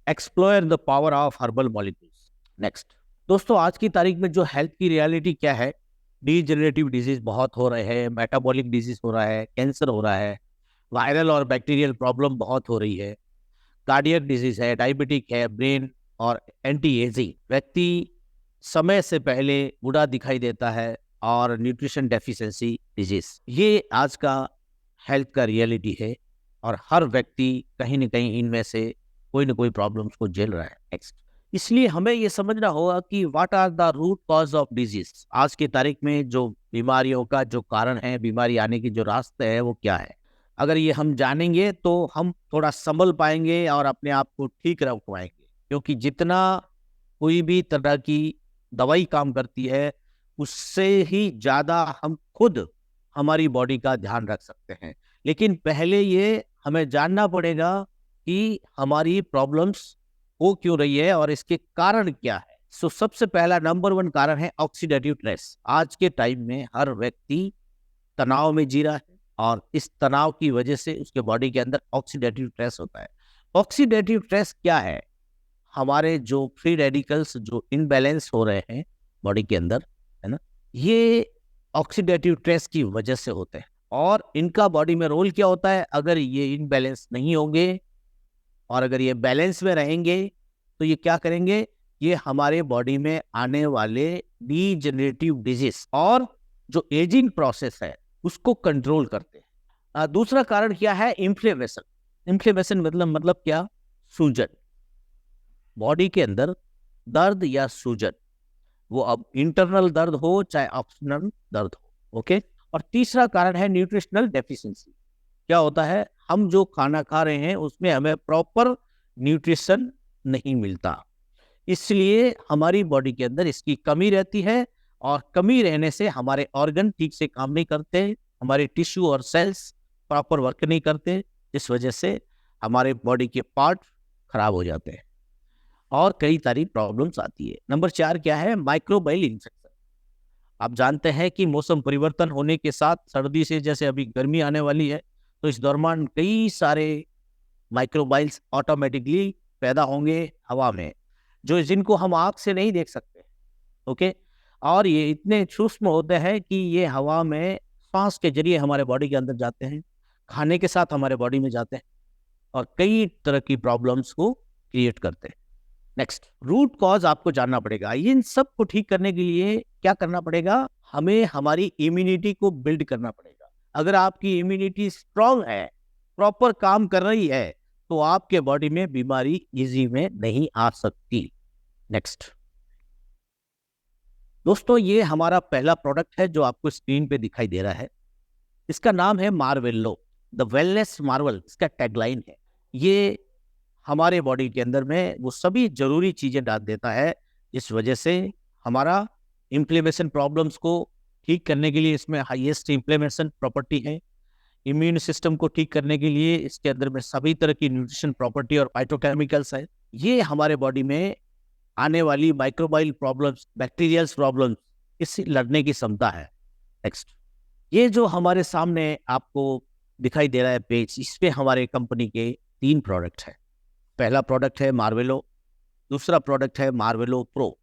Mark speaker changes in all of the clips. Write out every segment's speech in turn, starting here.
Speaker 1: Explore the power of herbal molecules. Next दोस्तों, आज की तारीख में जो हेल्थ की रियलिटी क्या है, डीजनरेटिव डिजीज बहुत हो रहे हैं, मेटाबॉलिक डिजीज हो रहा है, कैंसर हो रहा है, वायरल और बैक्टीरियल प्रॉब्लम बहुत हो रही है, कार्डियक डिजीज है, डायबिटिक है, ब्रेन और एंटी एजिंग, व्यक्ति समय से पहले बूढ़ा दिखाई देता है, और न्यूट्रिशन डेफिशिएंसी डिजीज, ये आज का हेल्थ का रियलिटी है। और हर व्यक्ति कहीं ना कहीं इनमें से कोई ना कोई प्रॉब्लम्स को झेल रहा है। नेक्स्ट, इसलिए हमें ये समझना होगा कि what are the root cause of disease. आज की तारीख में जो बीमारियों का जो कारण है, बीमारी आने की जो रास्ते है, वो क्या है। अगर ये हम जानेंगे तो हम थोड़ा संभल पाएंगे और अपने आप को ठीक रख पाएंगे, क्योंकि जितना कोई भी तरह की दवाई काम करती है, उससे ही ज्यादा हम खुद हमारी बॉडी का ध्यान रख सकते हैं। लेकिन पहले ये हमें जानना पड़ेगा कि हमारी प्रॉब्लम्स हो क्यों रही है और इसके कारण क्या है। सबसे पहला नंबर 1 कारण है ऑक्सीडेटिव स्ट्रेस। आज के टाइम में हर व्यक्ति तनाव में जी रहा है, और इस तनाव की वजह से उसके बॉडी के अंदर ऑक्सीडेटिव स्ट्रेस होता है। ऑक्सीडेटिव स्ट्रेस क्या है? हमारे जो फ्री रेडिकल्स जो इनबैलेंस हो रहे हैं बॉडी के अंदर, है ना, ये ऑक्सीडेटिव स्ट्रेस की वजह से होते हैं। और इनका बॉडी में रोल क्या होता है? अगर ये इनबैलेंस नहीं होंगे और अगर ये बैलेंस में रहेंगे तो ये क्या करेंगे? ये हमारे बॉडी में आने वाले डीजनरेटिव डिजीज और जो एजिंग प्रोसेस है उसको कंट्रोल करते हैं। दूसरा कारण क्या है? इन्फ्लेमेशन। इन्फ्लेमेशन मतलब क्या? सूजन। बॉडी के अंदर दर्द या सूजन, वो अब इंटरनल दर्द हो चाहे एक्सटर्नल दर्द हो। ओके। और तीसरा कारण है न्यूट्रिशनल डेफिशिएंसी। क्या होता है? हम जो खाना खा रहे हैं उसमें हमें प्रॉपर न्यूट्रिशन नहीं मिलता, इसलिए हमारी बॉडी के अंदर इसकी कमी रहती है, और कमी रहने से हमारे ऑर्गन ठीक से काम नहीं करते, हमारे टिश्यू और सेल्स प्रॉपर वर्क नहीं करते, इस वजह से हमारे बॉडी के पार्ट खराब हो जाते हैं और कई सारी प्रॉब्लम्स आती है। नंबर 4 क्या है? Microbial infection. आप जानते हैं कि मौसम परिवर्तन होने के साथ सर्दी से जैसे अभी गर्मी आने वाली है, तो इस दौरान कई सारे माइक्रोबाइल्स ऑटोमेटिकली पैदा होंगे हवा में, जो जिनको हम आँख से नहीं देख सकते। ओके। और ये इतने सूक्ष्म होते हैं कि ये हवा में सांस के जरिए हमारे बॉडी के अंदर जाते हैं, खाने के साथ हमारे बॉडी में जाते हैं और कई तरह की प्रॉब्लम्स को क्रिएट करते हैं। नेक्स्ट, रूट कॉज आपको जानना पड़ेगा। इन सब को ठीक करने के लिए क्या करना पड़ेगा? हमें हमारी इम्यूनिटी को बिल्ड करना पड़ेगा। अगर आपकी इम्यूनिटी स्ट्रांग है, प्रॉपर काम कर रही है, तो आपके बॉडी में बीमारी इजी में नहीं आ सकती। नेक्स्ट दोस्तों, ये हमारा पहला प्रोडक्ट है जो आपको स्क्रीन पे दिखाई दे रहा है। इसका नाम है मार्वेलो, द वेलनेस मार्वल इसका टैगलाइन है। ये हमारे बॉडी के अंदर में वो सभी जरूरी चीजें डाल देता है, इस वजह से हमारा इन्फ्लेमेशन प्रॉब्लम्स को ठीक करने के लिए इसमें हाईएस्ट इन्फ्लेमेशन प्रॉपर्टी है। इम्यून सिस्टम को ठीक करने के लिए इसके अंदर में सभी तरह की न्यूट्रिशन प्रॉपर्टी और फाइटोकेमिकल्स है। ये हमारे बॉडी में आने वाली माइक्रोबाइल प्रॉब्लम्स, बैक्टीरियल प्रॉब्लम्स, इससे लड़ने की क्षमता है। नेक्स्ट, ये जो हमारे सामने आपको दिखाई दे रहा है पेज, इस पे हमारे कंपनी के 3 प्रोडक्ट है। पहला प्रोडक्ट है मार्वेलो, दूसरा प्रोडक्ट है मार्वेलो प्रो,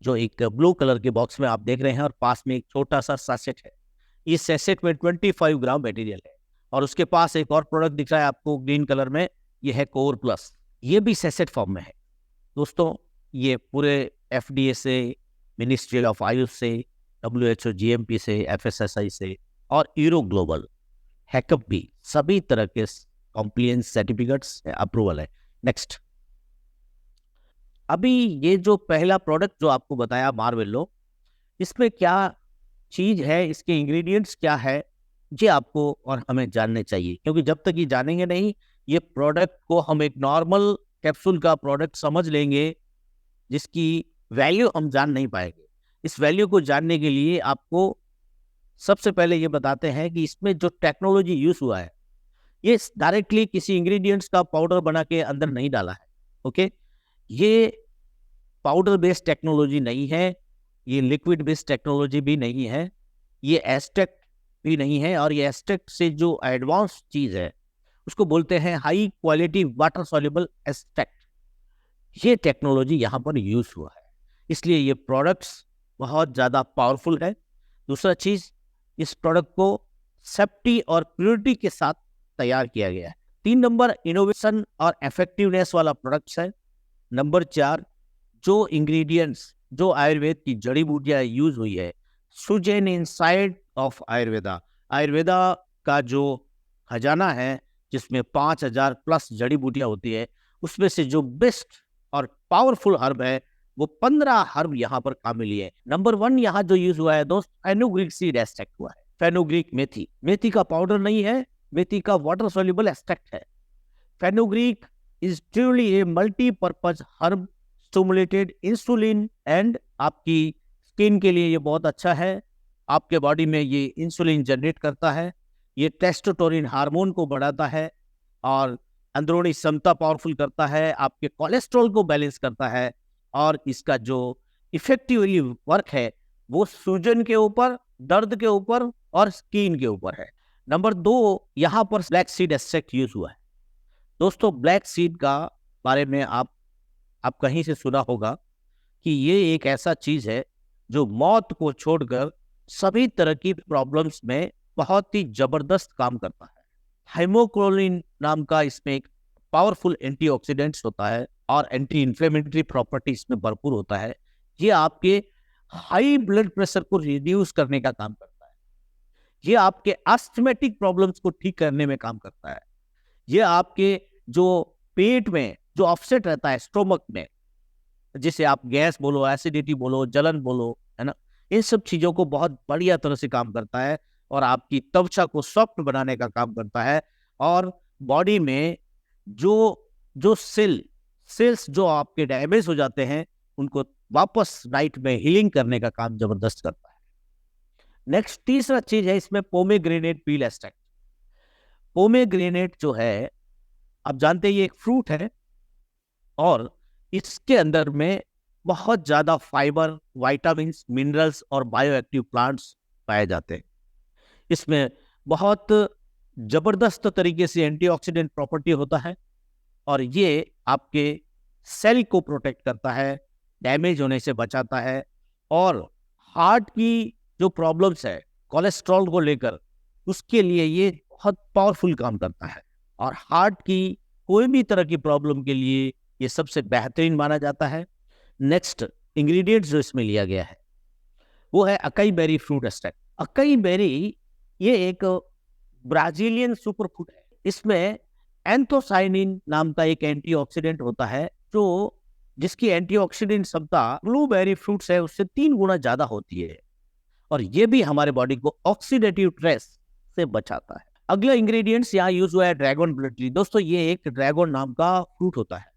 Speaker 1: जो एक ब्लू कलर के बॉक्स में आप देख रहे हैं, और पास में एक छोटा सा सैशेट है। इस सैशेट में 25 ग्राम मटेरियल है, और उसके पास एक और प्रोडक्ट दिख रहा है आपको ग्रीन कलर में, ये है कोर प्लस, ये भी सैशेट फॉर्म में है। दोस्तों, ये पूरे FDA से, मिनिस्ट्री ऑफ आयुष से, WHO GMP से, FSSAI से और यूरो ग्लोबल हैकअप भी, सभी तरह के कॉम्प्लियंस सर्टिफिकेट्स अप्रूवल है। नेक्स्ट, अभी ये जो पहला प्रोडक्ट जो आपको बताया मार्वेलो, इसमें क्या चीज है, इसके इंग्रेडिएंट्स क्या है, ये आपको और हमें जानने चाहिए, क्योंकि जब तक ये जानेंगे नहीं, ये प्रोडक्ट को हम एक नॉर्मल कैप्सूल का प्रोडक्ट समझ लेंगे जिसकी वैल्यू हम जान नहीं पाएंगे। इस वैल्यू को जानने के लिए आपको सबसे पहले ये बताते हैं कि इसमें जो टेक्नोलॉजी यूज हुआ है, ये डायरेक्टली किसी इंग्रेडिएंट्स का पाउडर बना के अंदर नहीं डाला है। ओके, ये पाउडर बेस्ड टेक्नोलॉजी नहीं है, ये लिक्विड बेस्ड टेक्नोलॉजी भी नहीं है, ये एस्टेक्ट भी नहीं है, और ये एस्टेक्ट से जो एडवांस चीज है उसको बोलते हैं हाई क्वालिटी वाटर सॉल्युबल एस्टेक्ट। ये टेक्नोलॉजी यहाँ पर यूज हुआ है, इसलिए ये प्रोडक्ट्स बहुत ज़्यादा पावरफुल है। दूसरा चीज, इस प्रोडक्ट को सेफ्टी और प्योरिटी के साथ तैयार किया गया है। 3 नंबर, इनोवेशन और इफेक्टिवनेस वाला प्रोडक्ट्स है। नंबर 4, जो इंग्रेडिएंट्स, जो आयुर्वेद की जड़ी बूटियां यूज हुई है, सुजेन इनसाइड ऑफ आयुर्वेदा, आयुर्वेदा का जो खजाना है जिसमें 5000 प्लस जड़ी बूटियां होती है, उसमें से जो बेस्ट और पावरफुल हर्ब है वो 15 हर्ब यहाँ पर काम लिए है। नंबर 1 यहाँ जो यूज हुआ है दोस्त, फेनुग्रीक सीड एक्सट्रैक्ट हुआ है। फेनुग्रीक मेथी, मेथी का पाउडर नहीं है, मेथी का वाटर सोल्यूबल एक्सट्रैक्ट है। Fenugreek is truly A multipurpose herb, stimulated insulin and आपकी स्किन के लिए ये बहुत अच्छा है। आपके बॉडी में ये इंसुलिन जनरेट करता है, ये टेस्टोस्टेरोन हार्मोन को बढ़ाता है और अंदरूनी क्षमता पावरफुल करता है, आपके कोलेस्ट्रॉल को बैलेंस करता है। और इसका जो इफेक्टिवली वर्क है वो सूजन के ऊपर, दर्द के ऊपर और स्किन के ऊपर है। नंबर 2, यहाँ पर ब्लैक सीड एक्सट्रैक्ट यूज हुआ है। दोस्तों, ब्लैक सीड का बारे में आप कहीं से सुना होगा कि ये एक ऐसा चीज है जो मौत को छोड़कर सभी तरह की प्रॉब्लम्स में बहुत ही जबरदस्त काम करता है। हाइमोक्रोलिन नाम का इसमें एक पावरफुल एंटीऑक्सीडेंट्स होता है और एंटी इन्फ्लेमेटरी प्रॉपर्टी इसमें भरपूर होता है। ये आपके हाई ब्लड प्रेशर को रिड्यूस करने का काम करता है, ये आपके अस्थमेटिक प्रॉब्लम्स को ठीक करने में काम करता है, ये आपके जो पेट में जो अपसेट रहता है स्टोमक में, जिसे आप गैस बोलो, एसिडिटी बोलो, जलन बोलो, है ना, इन सब चीजों को बहुत बढ़िया तरह से काम करता है और आपकी त्वचा को सॉफ्ट बनाने का काम करता है। और बॉडी में जो सेल्स जो आपके डैमेज हो जाते हैं उनको वापस नाइट में हीलिंग करने का काम जबरदस्त करता है। नेक्स्ट, तीसरा चीज है इसमें पोमेग्रेनेट पील एक्सट्रैक्ट। पोमेग्रेनेट जो है, आप जानते हैं ये एक फ्रूट है और इसके अंदर में बहुत ज्यादा फाइबर, विटामिन, मिनरल्स और बायोएक्टिव प्लांट्स पाए जाते हैं। इसमें बहुत जबरदस्त तरीके से एंटीऑक्सीडेंट प्रॉपर्टी होता है और ये आपके सेल को प्रोटेक्ट करता है, डैमेज होने से बचाता है और हार्ट की जो प्रॉब्लम्स है कोलेस्ट्रॉल को लेकर, उसके लिए ये बहुत पावरफुल काम करता है। और हार्ट की कोई भी तरह की प्रॉब्लम के लिए ये सबसे बेहतरीन माना जाता है। नेक्स्ट इंग्रेडिएंट जो इसमें लिया गया है वो है acai berry fruit extract. Acai berry ये एक ब्राजीलियन सुपर फूड है। इसमें एंथोसाइनिन नाम का एक एंटीऑक्सीडेंट होता है जो जिसकी एंटीऑक्सीडेंट क्षमता ब्लूबेरी फ्रूट्स है उससे 3 गुना ज्यादा होती है और ये भी हमारे बॉडी को ऑक्सीडेटिव स्ट्रेस से बचाता है। अगला इंग्रेडिएंट्स यहाँ यूज हुआ है ड्रैगन ब्लड ट्री। दोस्तों, ये एक ड्रैगन नाम का फ्रूट होता है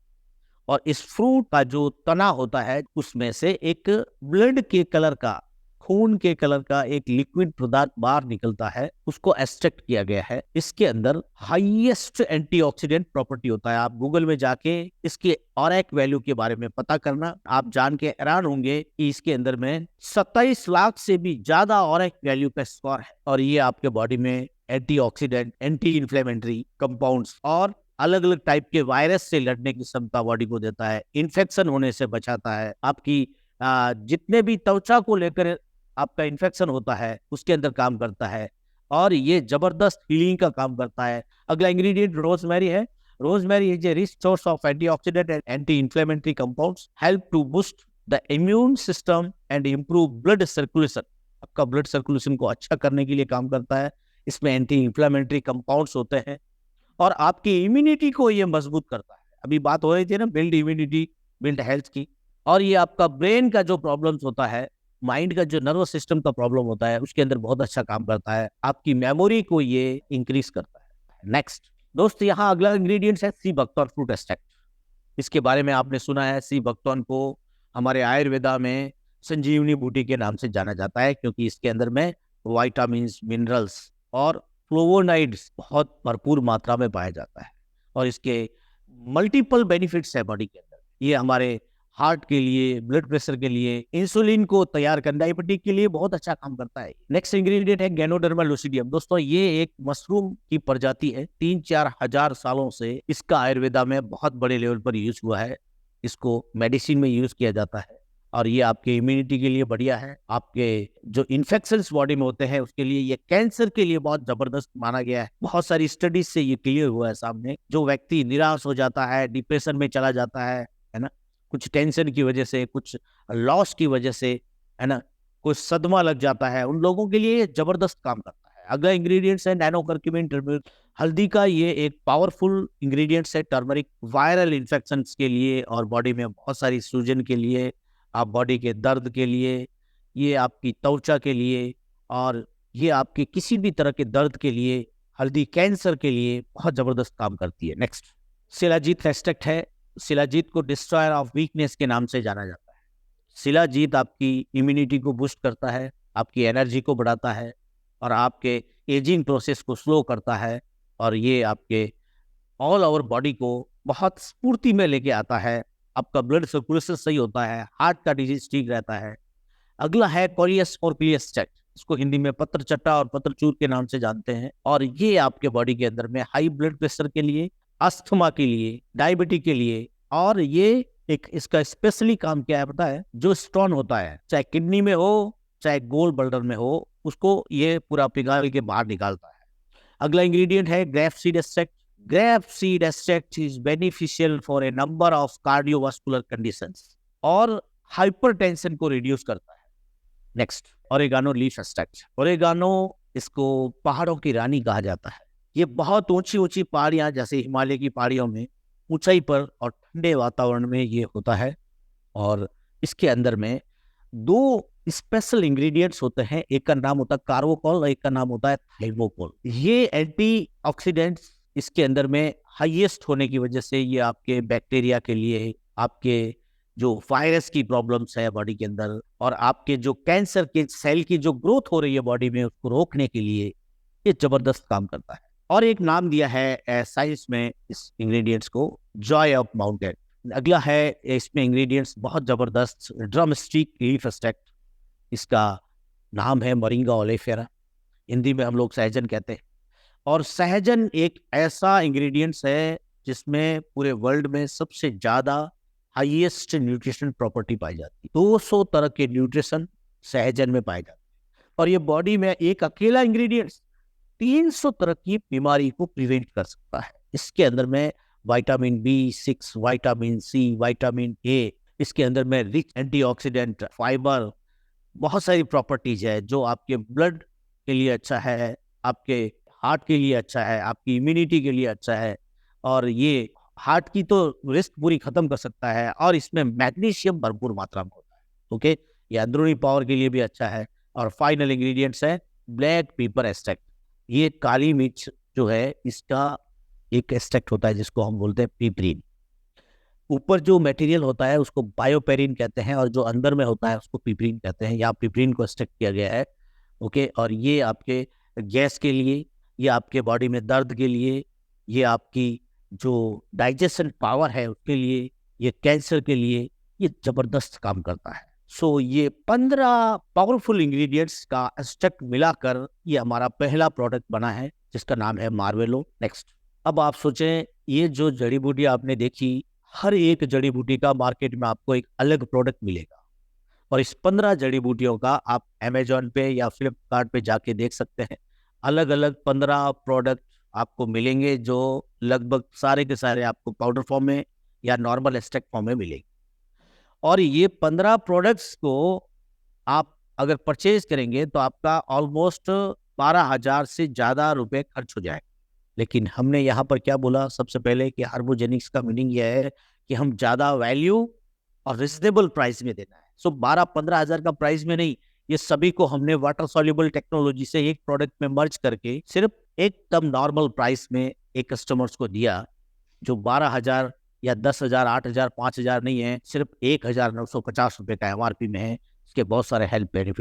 Speaker 1: और इस फ्रूट का जो तना होता है उसमें से एक ब्लड के कलर का, खून के कलर का एक लिक्विड पदार्थ बाहर निकलता है, उसको एक्सट्रैक्ट किया गया है। इसके अंदर हाईएस्ट एंटीऑक्सीडेंट प्रॉपर्टी होता है। आप गूगल में जाके इसके ऑरेक वैल्यू के बारे में पता करना, आप जान के हैरान होंगे कि इसके अंदर में 27 लाख से भी ज्यादा ऑरेक वैल्यू का स्कोर है और ये आपके बॉडी में एंटीऑक्सीडेंट, एंटी इन्फ्लेमेटरी कंपाउंड्स और अलग अलग टाइप के वायरस से लड़ने की क्षमता बॉडी को देता है, इन्फेक्शन होने से बचाता है, आपकी जितने भी त्वचा को लेकर आपका इन्फेक्शन होता है उसके अंदर काम करता है और ये जबरदस्त हीलिंग का काम करता है। अगला इंग्रेडिएंट रोजमेरी है। Rosemary is a rich source of antioxidant and anti inflammatory compounds, help to boost the immune system and improve blood circulation. आपका ब्लड सर्कुलेशन को अच्छा करने के लिए काम करता है। इसमें एंटी इन्फ्लेमेटरी कंपाउंड्स होते हैं और आपकी इम्यूनिटी को ये मजबूत करता है। अभी बात हो रही थी ना बिल्ड इम्यूनिटी, बिल्ड हेल्थ की, और ये आपका ब्रेन का जो प्रॉब्लम्स होता है, माइंड का जो नर्वस सिस्टम का प्रॉब्लम होता है उसके अंदर बहुत अच्छा काम करता है। आपकी मेमोरी को ये इंक्रीज करता है। नेक्स्ट दोस्त, यहाँ अगला इंग्रेडिएंट है सी बकथॉर्न फ्रूट एक्सट्रैक्ट। इसके बारे में आपने सुना है, सी बकथॉर्न को हमारे आयुर्वेदा में संजीवनी बूटी के नाम से जाना जाता है क्योंकि इसके अंदर में विटामिन, मिनरल्स और फ्लोवोनाइड्स बहुत भरपूर मात्रा में पाया जाता है और इसके मल्टीपल बेनिफिट्स है बॉडी के अंदर। ये हमारे हार्ट के लिए, ब्लड प्रेशर के लिए, इंसुलिन को तैयार करना, डायबिटीज के लिए बहुत अच्छा काम करता है। नेक्स्ट इंग्रेडिएंट है गैनोडर्मा लुसिडियम। दोस्तों, ये एक मशरूम की प्रजाति है। 3-4 हजार सालों से इसका आयुर्वेदा में बहुत बड़े लेवल पर यूज हुआ है इसको मेडिसिन में यूज किया जाता है और ये आपके इम्यूनिटी के लिए बढ़िया है। आपके जो इन्फेक्शंस बॉडी में होते हैं उसके लिए, ये कैंसर के लिए बहुत जबरदस्त माना गया है। बहुत सारी स्टडीज से ये क्लियर हुआ है सामने। जो व्यक्ति निराश हो जाता है, डिप्रेशन में चला जाता है ना, कुछ टेंशन की वजह से, कुछ लॉस की वजह से, है ना, कुछ सदमा लग जाता है, उन लोगों के लिए ये जबरदस्त काम करता है। अगला इंग्रेडिएंट्स है नैनो करक्यूमिन टर्मरिक। हल्दी का ये एक पावरफुल इंग्रेडिएंट्स है टर्मरिक, वायरल इन्फेक्शंस के लिए और बॉडी में बहुत सारी सूजन के लिए, आप बॉडी के दर्द के लिए, ये आपकी त्वचा के लिए, और ये आपके किसी भी तरह के दर्द के लिए, हल्दी कैंसर के लिए बहुत जबरदस्त काम करती है। नेक्स्ट शिलाजीत एक्सट्रैक्ट है। शिलाजीत को डिस्ट्रॉयर ऑफ वीकनेस के नाम से जाना जाता है। शिलाजीत आपकी इम्यूनिटी को बूस्ट करता है, आपकी एनर्जी को बढ़ाता है और आपके एजिंग प्रोसेस को स्लो करता है, और ये आपके ऑल ओवर बॉडी को बहुत स्फूर्ति में लेके आता है। आपका ब्लड सर्कुलेशन सही होता है, हार्ट का डिजीज ठीक रहता है। अगला है कोरियस और एक्सट्रैक्ट, इसको हिंदी में पत्र चट्टा और पत्र चूर के नाम से जानते हैं, और ये आपके बॉडी के अंदर में हाई ब्लड प्रेशर के लिए, अस्थमा के लिए, डायबिटीज के लिए, और ये एक इसका स्पेशली काम क्या है पता है, जो स्टोन होता है चाहे किडनी में हो चाहे गोल ब्लडर में हो, उसको ये पूरा पिघाल के बाहर निकालता है। अगला इंग्रेडिएंट है grape seed extract. Grape seed extract is beneficial for a number of cardiovascular conditions और हाइपरटेंशन को रिड्यूस करता है। Next oregano leaf extract. Oregano, इसको पहाड़ों की रानी कहा जाता है। ये बहुत ऊंची ऊंची पहाड़ियां, जैसे हिमालय की पहाड़ियों में ऊंचाई पर और ठंडे वातावरण में ये होता है, और इसके अंदर में दो स्पेशल इंग्रेडिएंट्स होते हैं। एक का नाम होता है कार्बोकोल और एक का नाम होता है थाइमोकोल। ये एंटीऑक्सीडेंट्स इसके अंदर में हाईएस्ट होने की वजह से ये आपके बैक्टीरिया के लिए, आपके जो वायरस की प्रॉब्लम्स है बॉडी के अंदर, और आपके जो कैंसर के सेल की जो ग्रोथ हो रही है बॉडी में, उसको रोकने के लिए ये जबरदस्त काम करता है। और एक नाम दिया है साइंस में इस इंग्रेडिएंट्स को, जॉय ऑफ माउंटेन। अगला है, इसमें इंग्रेडिएंट्स बहुत जबरदस्त, ड्रम स्टिक लीफ एक्सट्रैक्ट, इसका नाम है मोरिंगा ओलेफेरा, हिंदी में हम लोग सहजन कहते हैं। और सहजन एक ऐसा इंग्रेडिएंट्स है जिसमें पूरे वर्ल्ड में सबसे ज्यादा हाईएस्ट न्यूट्रिशन प्रॉपर्टी पाई जाती है। 200 तरह के न्यूट्रिशन सहजन में पाए जाते हैं, और ये बॉडी में एक अकेला इंग्रेडिएंट्स 300 तरह की बीमारी को प्रिवेंट कर सकता है। इसके अंदर में vitamin B6, vitamin C, vitamin A, इसके अंदर में रिच एंटीऑक्सीडेंट, फाइबर, बहुत सारी प्रॉपर्टीज है जो आपके ब्लड के लिए अच्छा है, आपके हार्ट के लिए अच्छा है, आपकी इम्यूनिटी के लिए अच्छा है, और ये हार्ट की तो रिस्क पूरी खत्म कर सकता है, और इसमें मैग्नीशियम भरपूर मात्रा में होता है। ओके, ये अंदरूनी पावर के लिए भी अच्छा है। और फाइनल इंग्रेडिएंट्स है ब्लैक पेपर एक्सट्रैक्ट। ये काली मिर्च जो है, इसका एक एक्सट्रैक्ट होता है जिसको हम बोलते हैं पिपरीन। ऊपर जो मटेरियल होता है उसको बायोपेरिन कहते हैं, और जो अंदर में होता है उसको पिपरीन कहते हैं। यहाँ पिपरीन को एक्सट्रैक्ट किया गया है। ओके, और ये आपके गैस के लिए, ये आपके बॉडी में दर्द के लिए, ये आपकी जो डाइजेशन पावर है उसके लिए, ये कैंसर के लिए ये जबरदस्त काम करता है। सो ये 15 पावरफुल इंग्रेडिएंट्स का एक्सट्रैक्ट मिलाकर ये हमारा पहला प्रोडक्ट बना है जिसका नाम है मार्वेलो। नेक्स्ट, अब आप सोचें, ये जो जड़ी बूटी आपने देखी, हर एक जड़ी बूटी का मार्केट में आपको एक अलग प्रोडक्ट मिलेगा, और इस 15 जड़ी बूटियों का आप अमेजोन पे या फ्लिपकार्ट पे जाके देख सकते हैं। अलग अलग 15 प्रोडक्ट आपको मिलेंगे जो लगभग सारे के सारे आपको पाउडर फॉर्म में या नॉर्मल एक्सट्रैक्ट फॉर्म में मिलेंगे। और ये 15 प्रोडक्ट्स को आप अगर परचेज करेंगे तो आपका ऑलमोस्ट 12,000 से ज़्यादा रुपए खर्च हो जाए। लेकिन हमने यहाँ पर क्या बोला सबसे पहले कि हार्मोजेनिक्स का मीनिंग यह है कि हम ज़्यादा वैल्यू और रिजनेबल प्राइस में देना है। सो 12-15 हज़ार का प्राइस में नहीं, ये सभी को हमने वाटर सॉल्युबल टेक्नोलॉजी से एक प्रोडक्ट में मर्ज करके सिर्फ एकदम नॉर्मल प्राइस में एक कस्टमर्स को दिया, जो 12,000 या 10,000, 8,000, 5,000 नहीं है, सिर्फ 1,950 रुपए का MRP में है। इसके बहुत सारे हेल्थ बेनिफिट